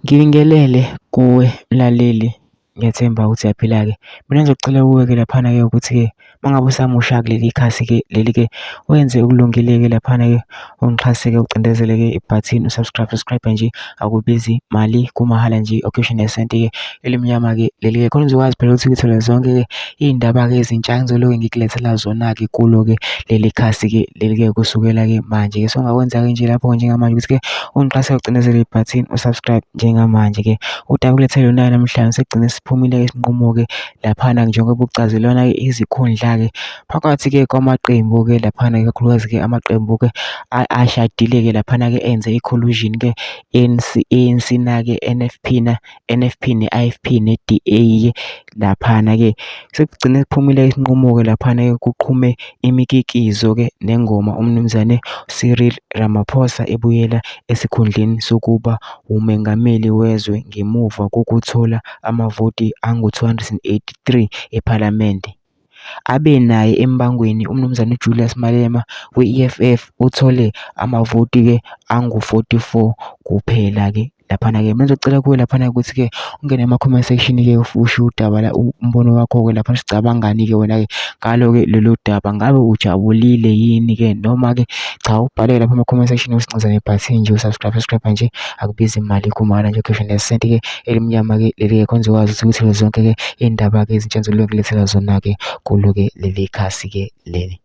Ngibingelele kuwe mlaleli, ngiyathemba ukuthi uyaphila-ke. Mina ngizocela kuwe-ke laphana-ke ukuthi-ke uma ngabe usamusha kuleli khasi-ke leli-ke wenze okulungile-ke laphana-ke ungixhase-ke ucindezele-ke ibhathini subscribe nje, akubizi mali, kumahhala nje, occasion yesenti-ke elimnyama-ke leli-ke khona uzokwazi phela ukuthi uthole zonke-ke iy'ndaba-ke ezintsha engizoloke ngikulethela zona-ke kulo-ke leli khasi-ke leli-ke kusukela-ke manje-ke. So ongakwenza-ke nje lapho njengamanje ukuthi-ke ungixhase ucindezele ibhathini usubscribe njengamanje-ke. Udaba kulethele lona namhlanje sekugcine siphumile isinqumo-ke laphana njengoba ucazelwana-ke izikhundla-ke phakathi-ke kwamaqembu-ke laphana ikakhulukazi-ke amaqembu-ke ashadile-ke laphana-ke enze i-collusion-ke ANC na-ke NFP ne-IFP ne-DA-ke laphana-ke sekugcine kuphumile isinqumo-ke laphana-ke kuqhume imikikizo-ke nengoma umnumzane Cyril Ramaphosa ebuyela esikhundleni sokuba umengameli wezwe ngemuva kokuthola amavoti angu-283 ePhalamende. Abe naye embangweni umnumzane Julius Malema we-EFF uthole amavoti-ke angu-44 kuphela-ke laphana-ke. Mina ngizocela kuwe laphana ukuthi-ke ungene ema-comment section-ke usho udaba la umbono wakho-ke laphana sicabangani-ke wena-ke ngalo-ke lolu daba. Ngabe ujabulile yini-ke noma-ke cha, ubhale lapha ema-comment section usincize nebhathini nje subscribe nje, akubizi imali, kumahhala nje, occasion yesenti-ke elimnyama-ke leli-ke khona uzokwazi ukuthi uthole zonke-ke iy'ndaba-ke ezintsha engizoloku ngilethela zona-ke kulo-ke leli khasi-ke leli.